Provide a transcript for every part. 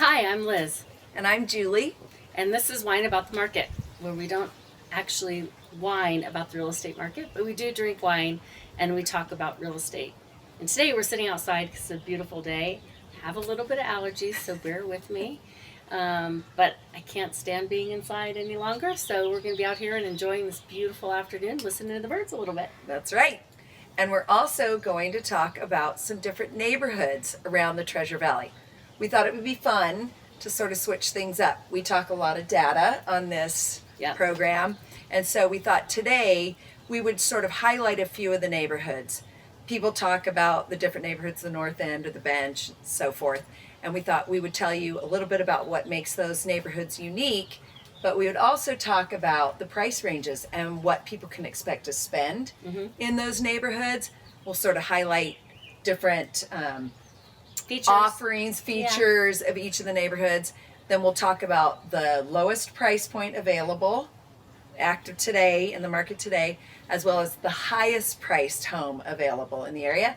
Hi, I'm Liz, And I'm Julie. and this is Wine About the Market, where we don't actually whine about the real estate market, but we do drink wine and we talk about real estate. And today we're sitting outside because it's a beautiful day. I have a little bit of allergies, so bear with me. But I can't stand being inside any longer, so we're going to be out here and enjoying this beautiful afternoon, listening to the birds a little bit. That's right. And we're also going to talk about some different neighborhoods around the Treasure Valley. We thought it would be fun to sort of switch things up. We talk a lot of data on this program, and so we thought today we would sort of highlight a few of the neighborhoods. People talk about the different neighborhoods, the North End or the Bench, and so forth, and we thought we would tell you a little bit about what makes those neighborhoods unique, but we would also talk about the price ranges and what people can expect to spend in those neighborhoods. We'll sort of highlight different Features. offerings, features of each of the neighborhoods. Then we'll talk about the lowest price point available, active today in the market today, as well as the highest priced home available in the area.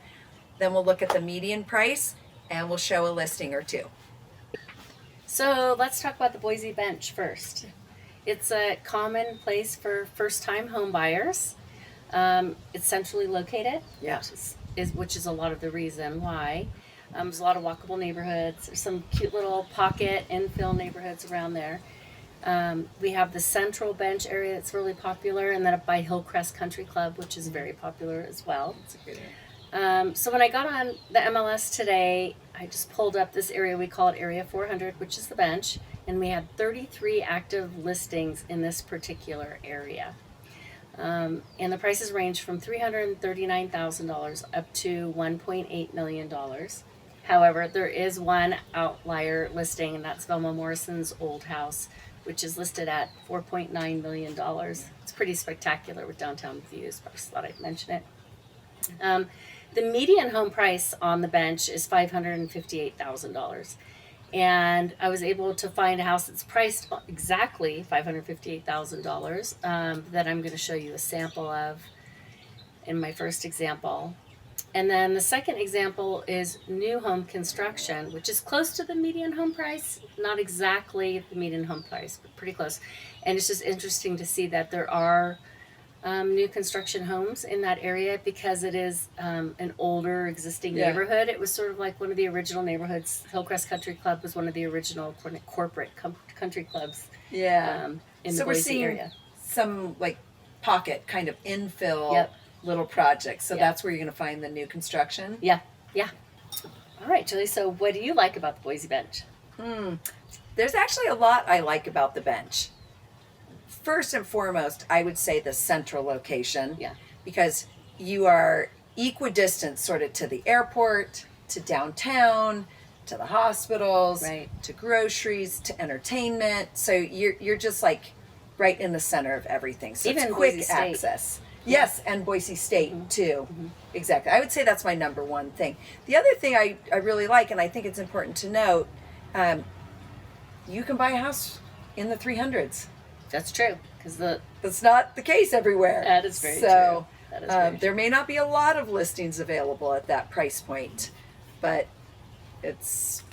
Then we'll look at the median price and we'll show a listing or two. So let's talk about the Boise Bench first. It's a common place for first-time home buyers. It's centrally located, which is a lot of the reason why. There's a lot of walkable neighborhoods. There's some cute little pocket infill neighborhoods around there. We have the Central Bench area that's really popular, and then up by Hillcrest Country Club, which is very popular as well. That's a good area. So when I got on the MLS today, I just pulled up this area. We call it Area 400, which is the Bench, and we had 33 active listings in this particular area. And the prices range from $339,000 up to $1.8 million. However, there is one outlier listing, and that's Velma Morrison's old house, which is listed at $4.9 million. It's pretty spectacular with downtown views, but I just thought I'd mention it. The median home price on the Bench is $558,000. And I was able to find a house that's priced exactly $558,000 that I'm going to show you a sample of in my first example. And then the second example is new home construction, which is close to the median home price, not exactly the median home price, but pretty close. And it's just interesting to see that there are new construction homes in that area because it is an older existing neighborhood. It was sort of like one of the original neighborhoods. Hillcrest Country Club was one of the original corporate country clubs in the Boise area. Some like pocket kind of infill little projects. So that's where you're going to find the new construction. Yeah. All right, Julie, so what do you like about the Boise Bench? There's actually a lot I like about the Bench. First and foremost, I would say the central location. Because you are equidistant sort of to the airport, to downtown, to the hospitals, to groceries, to entertainment. So you're just like right in the center of everything. So even it's quick Boise access. Yes, and Boise State too. Exactly. I would say that's my number one thing. The other thing I really like, and I think it's important to note, you can buy a house in the 300s. That's true, because that's not the case everywhere. That is very true. That is very there may not be a lot of listings available at that price point, but it's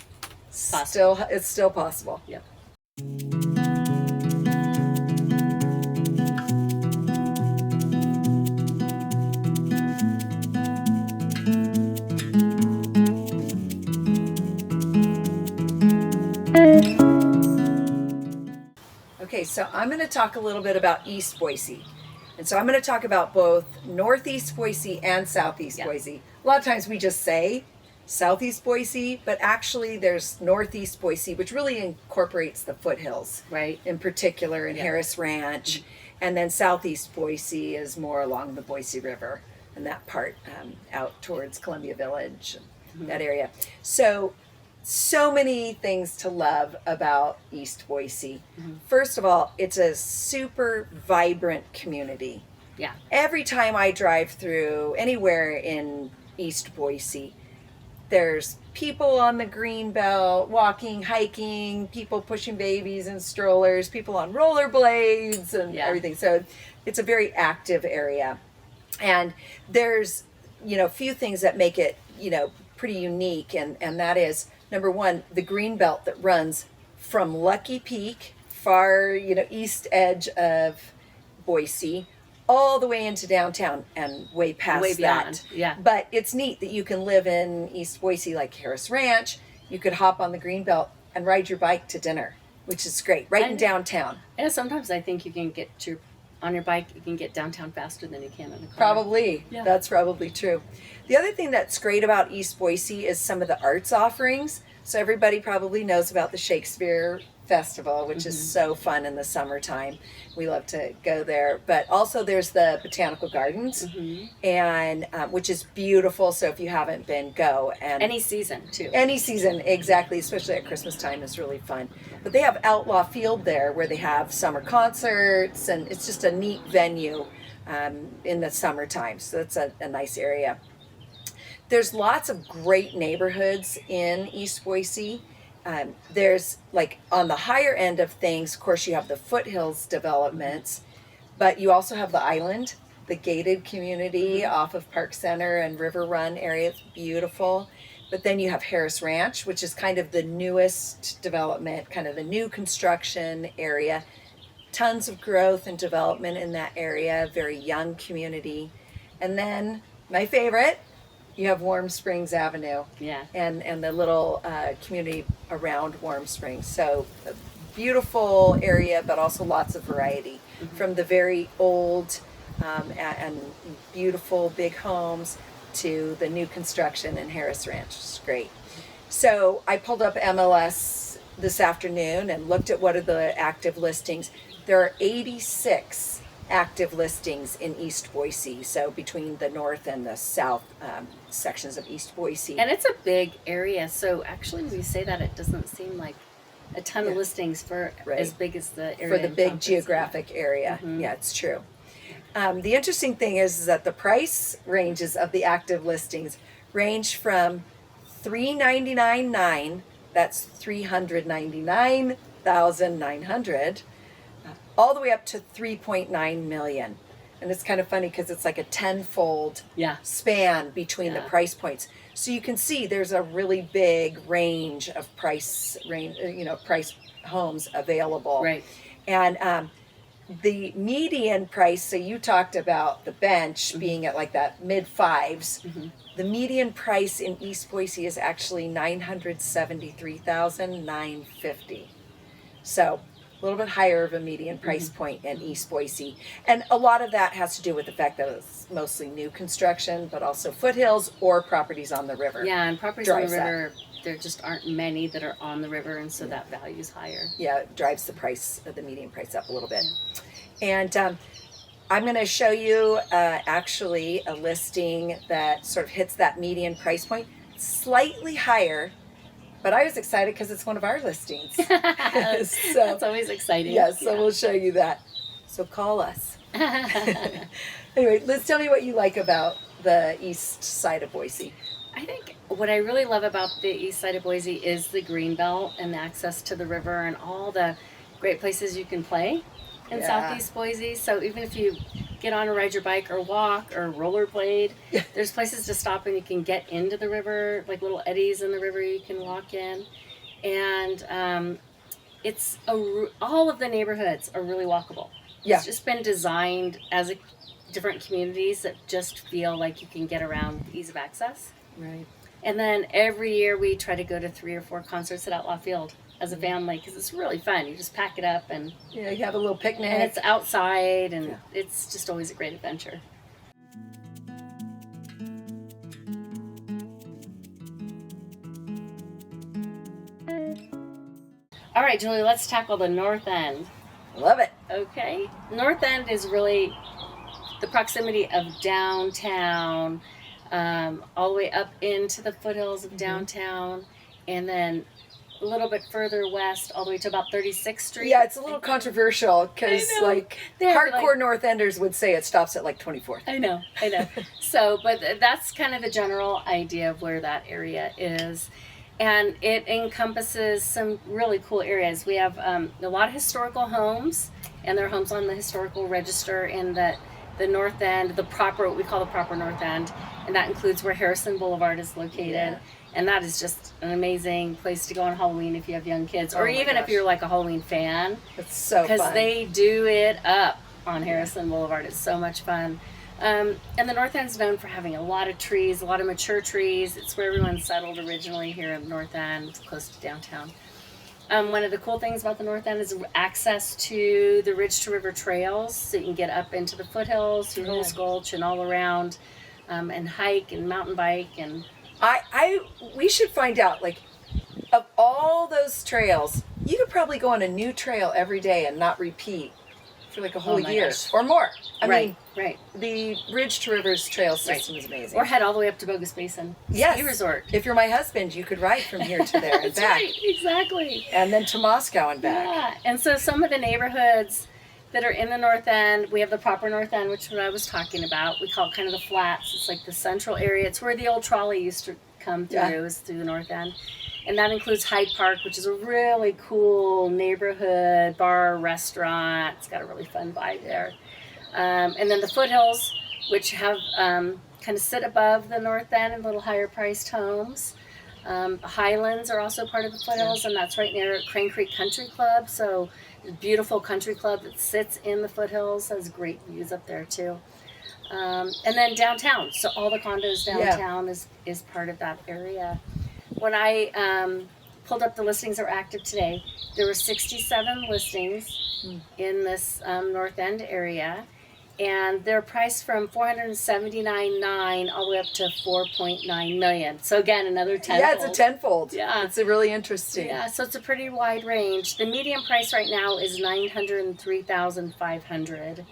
still possible. Yep. Okay, so I'm going to talk a little bit about East Boise. And so I'm going to talk about both Northeast Boise and Southeast Boise. A lot of times we just say Southeast Boise, but actually there's Northeast Boise, which really incorporates the foothills, in particular in Harris Ranch. And then Southeast Boise is more along the Boise River and that part out towards Columbia Village, that area. So many things to love about East Boise. First of all, it's a super vibrant community. Every time I drive through anywhere in East Boise, there's people on the green belt, walking, hiking, people pushing babies in strollers, people on rollerblades and everything. So it's a very active area. And there's, few things that make it, pretty unique, and that is, number one, the green belt that runs from Lucky Peak, far, east edge of Boise, all the way into downtown and way past Way beyond, that. yeah. But it's neat that you can live in East Boise, like Harris Ranch. You could hop on the green belt and ride your bike to dinner, which is great, right in downtown. Yeah, sometimes I think you can on your bike, you can get downtown faster than you can in a car. Probably. Yeah. That's probably true. The other thing that's great about East Boise is some of the arts offerings. So everybody probably knows about the Shakespeare Festival, which is so fun in the summertime. We love to go there. But also there's the Botanical Gardens, and which is beautiful. So if you haven't been, go. And Any season, too. any season, exactly, especially at Christmas time, is really fun. But they have Outlaw Field there where they have summer concerts, and it's just a neat venue in the summertime. So that's a nice area. There's lots of great neighborhoods in East Boise. There's, like, on the higher end of things, of course, you have the foothills developments, but you also have the island, the gated community off of Park Center and River Run area. It's beautiful. But then you have Harris Ranch, which is kind of the newest development, kind of the new construction area. Tons of growth and development in that area, very young community. And then my favorite, you have Warm Springs Avenue. Yeah. And the little community around Warm Springs. So a beautiful area, but also lots of variety. From the very old and beautiful big homes to the new construction in Harris Ranch. It's great. So I pulled up MLS this afternoon and looked at what are the active listings. There are 86 active listings in East Boise, so between the north and the south sections of East Boise. And it's a big area, so actually when you say that, it doesn't seem like a ton of listings for as big as the area. For the big geographic area. Yeah, it's true. The interesting thing is that the price ranges of the active listings range from $399,900, that's $399,900, all the way up to $3.9 million. And it's kind of funny because it's like a tenfold span between the price points. So you can see there's a really big range of price homes available. Right. And the median price, so you talked about the bench being at like that mid fives. The median price in East Boise is actually $973,950. So a little bit higher of a median price point in East Boise. And a lot of that has to do with the fact that it's mostly new construction, but also foothills or properties on the river. Yeah, and properties on the river, there just aren't many that are on the river, and so that value's higher. Yeah, it drives the price of the median price up a little bit. And I'm going to show you actually a listing that sort of hits that median price point, slightly higher. But I was excited because it's one of our listings. That's always exciting. Yes, so we'll show you that. So call us. Anyway, Liz, tell me what you like about the east side of Boise. I think what I really love about the east side of Boise is the green belt and the access to the river and all the great places you can play in southeast Boise. So even if you get on or ride your bike or walk or rollerblade, there's places to stop and you can get into the river, like little eddies in the river you can walk in. And all of the neighborhoods are really walkable. Yeah. It's just been designed as different communities that just feel like you can get around with ease of access. Right. And then every year we try to go to 3 or 4 concerts at Outlaw Field as a family because it's really fun. You just pack it up and you have a little picnic. And it's outside and it's just always a great adventure. All right, Julie, let's tackle the north end. Love it. Okay. North end is really the proximity of downtown, all the way up into the foothills of downtown, and then a little bit further west, all the way to about 36th Street. Yeah, it's a little controversial because, like, hardcore North Enders would say it stops at like 24th. I know. So, but that's kind of the general idea of where that area is. And it encompasses some really cool areas. We have a lot of historical homes, and they're homes on the historical register in the north end, what we call the proper north end, and that includes where Harrison Boulevard is located. And that is just an amazing place to go on Halloween if you have young kids, or Oh my even if gosh. you're like a Halloween fan, It's so because fun. they do it up on Harrison Boulevard. It's so much fun. And the North End's known for having a lot of trees, a lot of mature trees. It's where everyone settled originally here in North End, close to downtown. One of the cool things about the North End is access to the Ridge to River trails, so you can get up into the foothills, through Hills Gulch, and all around, and hike and mountain bike. And we should find out, like, of all those trails, you could probably go on a new trail every day and not repeat for like a whole my year gosh. or more. I right, mean, the Ridge to Rivers trail system Right. is amazing. Or head all the way up to Bogus Basin Yes. Ski Resort. If you're my husband, you could ride from here to there and That's back. right, exactly. And then to Moscow and back. Yeah, and so some of the neighborhoods that are in the North End, we have the proper North End, which is what I was talking about. We call it kind of the flats. It's like the central area. It's where the old trolley used to come through. Yeah. It was through the North End. And that includes Hyde Park, which is a really cool neighborhood, bar, restaurant. It's got a really fun vibe there. And then the foothills, which have kind of sit above the North End in little higher priced homes. Highlands are also part of the foothills, and that's right near Crane Creek Country Club. So a beautiful country club that sits in the foothills, has great views up there too. And then downtown, so all the condos downtown is part of that area. When I pulled up the listings that were active today, there were 67 listings in this North End area, and they're priced from $479,900 all the way up to $4.9 million. So again, another tenfold. Yeah, it's a tenfold. Yeah. It's a really interesting. Yeah, so it's a pretty wide range. The median price right now is $903,500.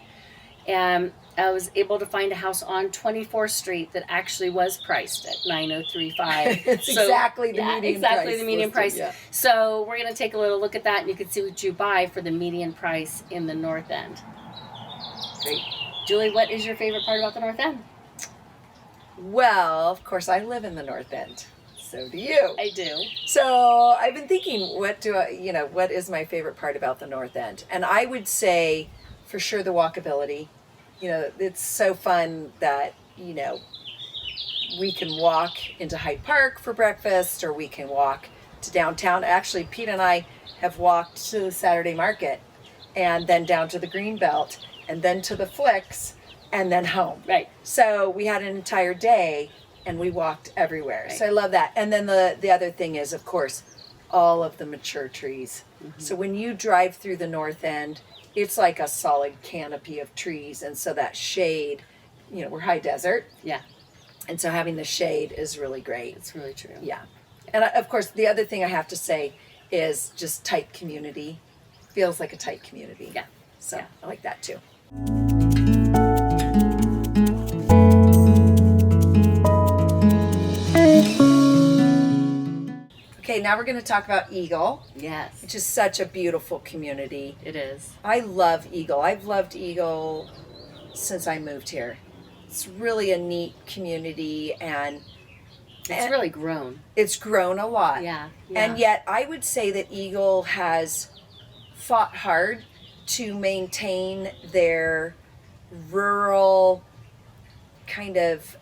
And I was able to find a house on 24th Street that actually was priced at $903,500. It's exactly the median exactly price the median listed, price. yeah. So we're going to take a little look at that, and you can see what you buy for the median price in the North End. Great. Julie, what is your favorite part about the North End? Well, of course, I live in the North End. So do you. I do. So I've been thinking, what is my favorite part about the North End? And I would say, for sure, the walkability. It's so fun that, we can walk into Hyde Park for breakfast, or we can walk to downtown. Actually, Pete and I have walked to the Saturday Market, and then down to the Greenbelt, and then to the Flicks, and then home. Right. So we had an entire day, and we walked everywhere. Right. So I love that. And then the other thing is, of course, all of the mature trees. Mm-hmm. So when you drive through the North End, it's like a solid canopy of trees, and so that shade, we're high desert, Yeah, and so having the shade is really great. it's really true. Yeah. And of course, the other thing I have to say is just tight community. Feels like a tight community. Yeah. So Yeah. I like that too. Okay, now we're going to talk about Eagle, Yes, which is such a beautiful community. it is. I love Eagle. I've loved Eagle since I moved here. It's really a neat community, and It's really grown. it's grown a lot. Yeah. And yet I would say that Eagle has fought hard to maintain their rural kind of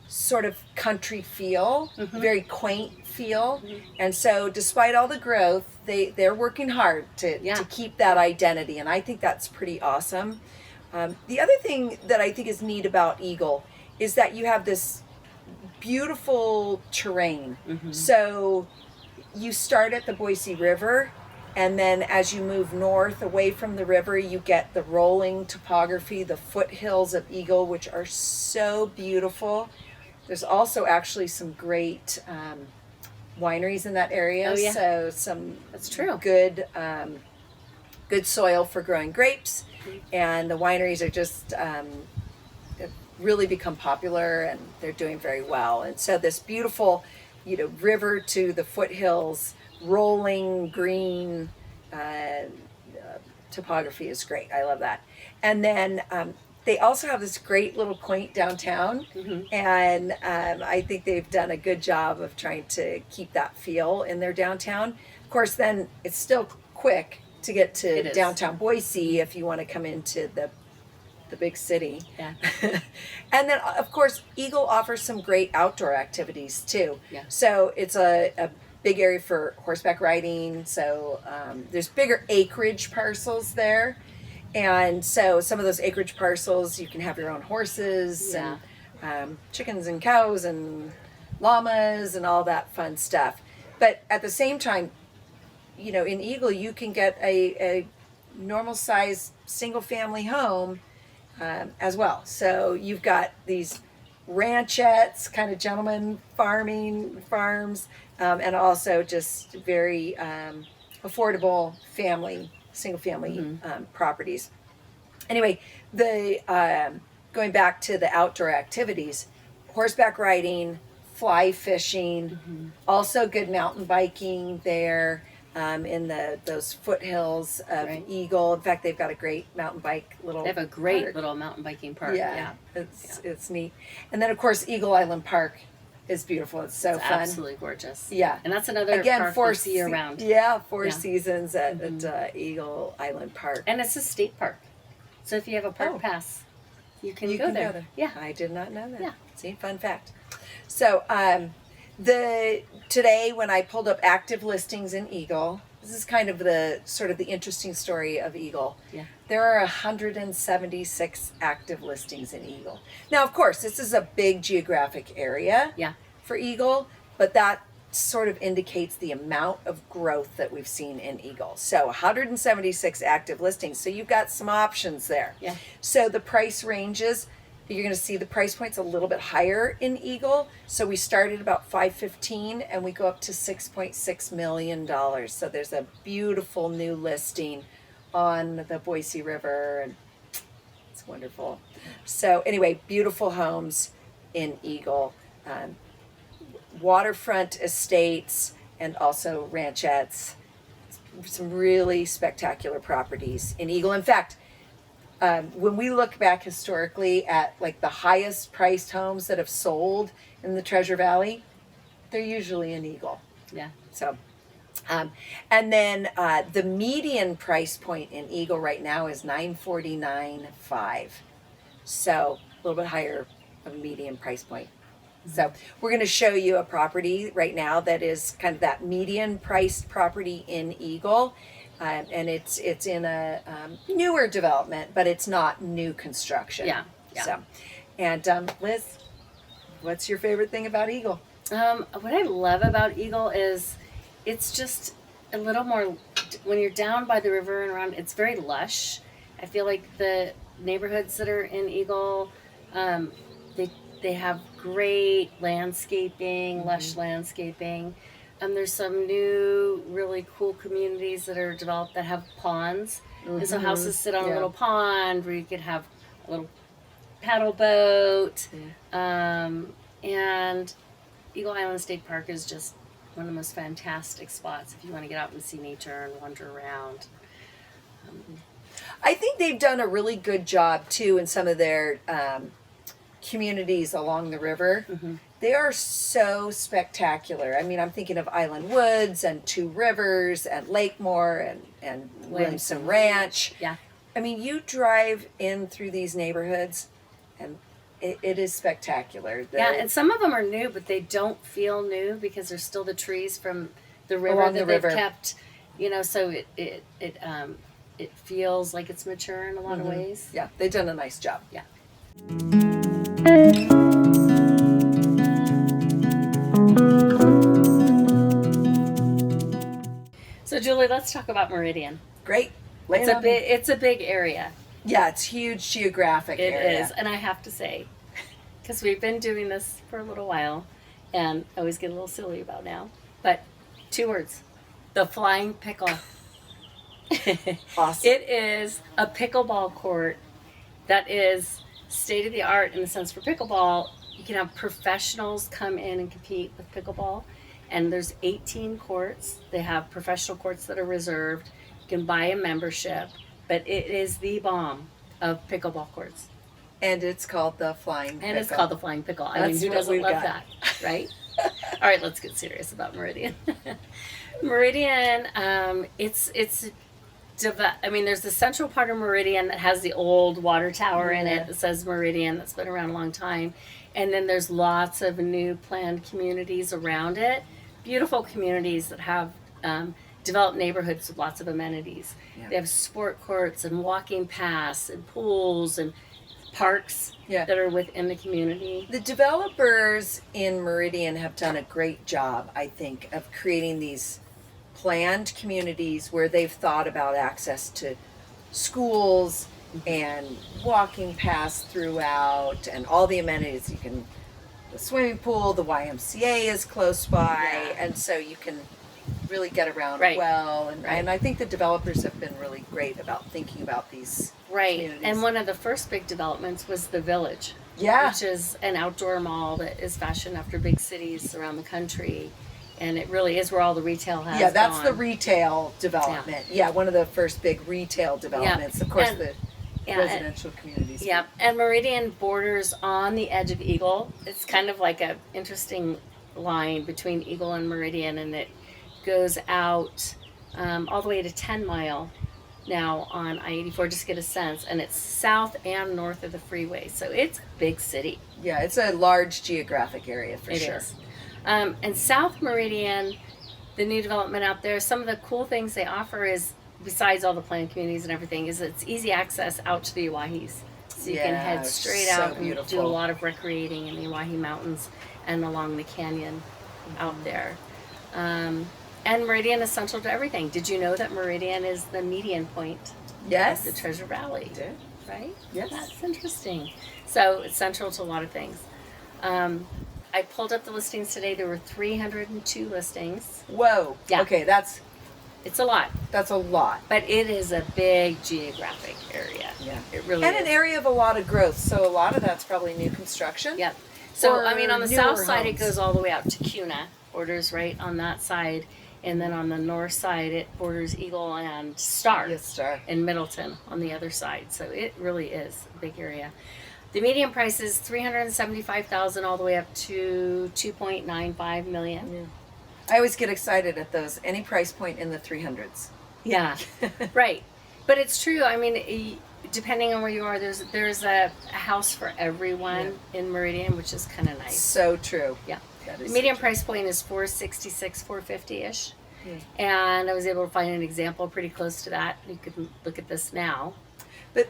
sort of country feel, very quaint feel. And so despite all the growth, they're working hard to keep that identity, and I think that's pretty awesome. The other thing that I think is neat about Eagle is that you have this beautiful terrain. So you start at the Boise River, and then as you move north away from the river, you get the rolling topography, the foothills of Eagle, which are so beautiful. There's also actually some great wineries in that area. Oh, yeah. So some That's true. good good soil for growing grapes, and the wineries are just have really become popular, and they're doing very well. And so this beautiful, river to the foothills, rolling green topography is great. I love that. And then they also have this great little quaint downtown, and I think they've done a good job of trying to keep that feel in their downtown. Of course, then it's still quick to get It to is. downtown Boise if you want to come into the the big city. Yeah. And then, of course, Eagle offers some great outdoor activities too. Yeah. So it's a big area for horseback riding. So there's bigger acreage parcels there. And so some of those acreage parcels, you can have your own horses Yeah. and chickens and cows and llamas and all that fun stuff. But at the same time, you know, in Eagle, you can get a normal size single family home as well. So you've got these ranchettes, kind of gentleman farms, and also just very affordable single family properties. Anyway, going back to the outdoor activities, horseback riding, fly fishing, also good mountain biking there. In those foothills of Right. Eagle. In fact, they've got a great mountain bike little. They have a great park. little mountain biking park. Yeah. It's neat. And then of course Eagle Island Park is beautiful. It's so It's fun. absolutely gorgeous. Yeah. And that's another park you see year round. Yeah, four Yeah. seasons at Eagle Island Park. And it's a state park. So if you have a park Oh. pass, you can go there. Yeah. I did not know that. Yeah. See, fun fact. So today when I pulled up active listings in Eagle, this is kind of the interesting story of Eagle. Yeah. There are 176 active listings in Eagle. Now, of course, this is a big geographic area Yeah. for Eagle, but that sort of indicates the amount of growth that we've seen in Eagle. So 176 active listings. So you've got some options there. Yeah. So the price ranges, you're going to see the price point's a little bit higher in Eagle. So we started about $515 and we go up to $6.6 million. So there's a beautiful new listing on the Boise River and it's wonderful. So anyway, beautiful homes in Eagle. Waterfront estates and also ranchettes. Some really spectacular properties in Eagle. In fact, when we look back historically at like the highest priced homes that have sold in the Treasure Valley, they're usually in Eagle. Yeah. So, and then the median price point in Eagle right now is $949,500. So a little bit higher of a median price point. So we're going to show you a property right now that is kind of that median priced property in Eagle. And it's in a newer development, but it's not new construction. Yeah. So, and Liz, what's your favorite thing about Eagle? What I love about Eagle is it's just a little more, when you're down by the river and around, it's very lush. I feel like the neighborhoods that are in Eagle, they have great landscaping, lush landscaping. There's some new really cool communities that are developed that have ponds. And so houses sit on a little pond where you could have a little paddle boat. And Eagle Island State Park is just one of the most fantastic spots if you want to get out and see nature and wander around. I think they've done a really good job too in some of their communities along the river. They are so spectacular. I mean, I'm thinking of Island Woods and Two Rivers and Lakemore and Williamson Ranch. Yeah. I mean, you drive in through these neighborhoods and it is spectacular. Yeah, and some of them are new, but they don't feel new because there's still the trees from the river Along that the they've river. kept. You know, so it feels like it's mature in a lot of ways. Yeah, they've done a nice job. Yeah. So Julie, let's talk about Meridian. Great. Lay It's it a on me. big area. Yeah, it's huge geographic It area. is, and I have to say, because we've been doing this for a little while, and I always get a little silly about now, but 2 words: the flying pickle. Awesome. It is a pickleball court that is state of the art in the sense for pickleball. You can have professionals come in and compete with pickleball, and there's 18 courts. They have professional courts that are reserved. You can buy a membership, but it is the bomb of pickleball courts. And it's called the Flying Pickle. And it's called the Flying Pickle. I mean, That's who what doesn't we've love got. that, right? All right, let's get serious about Meridian. Meridian, it's there's the central part of Meridian that has the old water tower in it that says Meridian, that's been around a long time. And then there's lots of new planned communities around it. Beautiful communities that have developed neighborhoods with lots of amenities. Yeah. They have sport courts and walking paths and pools and parks that are within the community. The developers in Meridian have done a great job, I think, of creating these planned communities where they've thought about access to schools and walking paths throughout and all the amenities. The swimming pool, the YMCA is close by, and so you can really get around well. And I think the developers have been really great about thinking about these communities. And one of the first big developments was the Village, which is an outdoor mall that is fashioned after big cities around the country. And it really is where all the retail has Yeah, that's gone. the retail development. Yeah, one of the first big retail developments. Of course, the residential communities. Yeah, and Meridian borders on the edge of Eagle. It's kind of like a interesting line between Eagle and Meridian, and it goes out all the way to 10 Mile now on I-84, just to get a sense. And it's south and north of the freeway. So it's a big city. Yeah, it's a large geographic area for sure. It is. And South Meridian, the new development out there, some of the cool things they offer is, besides all the planned communities and everything, is it's easy access out to the Owyhees. So you can head straight out and do a lot of recreating in the Owyhee Mountains and along the canyon out there. And Meridian is central to everything. Did you know that Meridian is the median point of the Treasure Valley? I did. Right? Yes. That's interesting. So it's central to a lot of things. I pulled up the listings today. There were 302 listings. Whoa. Yeah. Okay, It's a lot. that's a lot. But it is a big geographic area. Yeah. It really And is. an area of a lot of growth. So a lot of that's probably new construction. Yep. So, Or on the newer south side, it homes. goes all the way out to Cuna, borders right on that side. And then on the north side, it borders Eagle and Star. Yes, Star. And Middleton on the other side. So it really is a big area. The median price is $375,000 all the way up to $2.95 million. Yeah. I always get excited at those. Any price point in the 300s. Yeah, right. But it's true. I mean, depending on where you are, there's a house for everyone in Meridian, which is kind of nice. So true. Yeah. That The is median so price point is $466, $450-ish. Yeah. And I was able to find an example pretty close to that. You could look at this now. But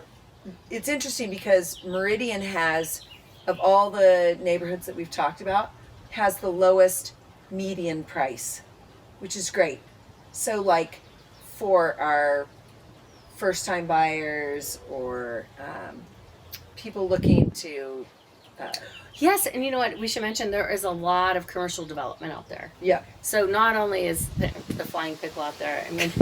it's interesting because Meridian has, of all the neighborhoods that we've talked about, has the lowest median price, which is great. So like for our first time buyers or people looking to Yes, and you know what? We should mention there is a lot of commercial development out there. yeah. So not only is the Flying Pickle out there, I mean,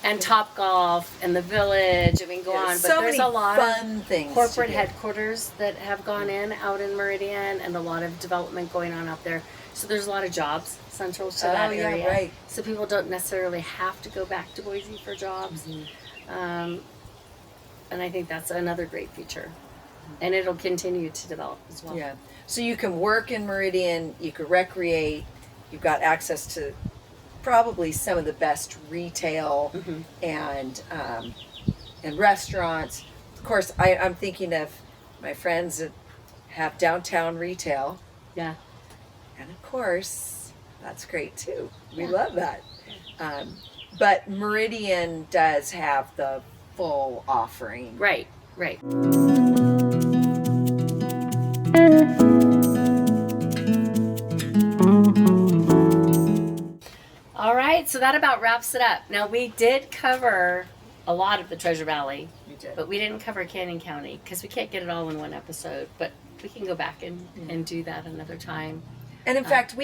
and Top Golf and the Village, I mean, go on, but so there's many a lot fun of things corporate to do. headquarters that have gone in out in Meridian and a lot of development going on out there. So there's a lot of jobs central to that yeah, area. right. So people don't necessarily have to go back to Boise for jobs. And I think that's another great feature. And it'll continue to develop as well. Yeah. So you can work in Meridian, you can recreate, you've got access to probably some of the best retail and restaurants. Of course, I'm thinking of my friends that have downtown retail. Yeah. And of course, that's great too. We love that. But Meridian does have the full offering. Right, right. All right, so that about wraps it up. Now, we did cover a lot of the Treasure Valley, We did. but we didn't cover Canyon County because we can't get it all in one episode, but we can go back and do that another time. And in fact,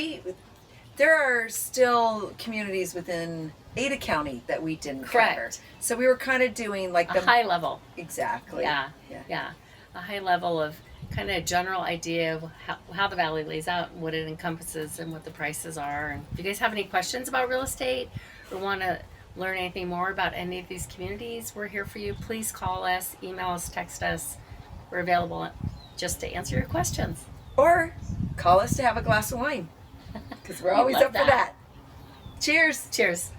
there are still communities within Ada County that we didn't cover. Correct. So we were kind of doing like A high level. Exactly. Yeah. A high level of kind of general idea of how the valley lays out and what it encompasses and what the prices are. And if you guys have any questions about real estate or want to learn anything more about any of these communities, we're here for you. Please call us, email us, text us. We're available just to answer your questions. Or call us to have a glass of wine because we're always love up for that. Cheers. Cheers.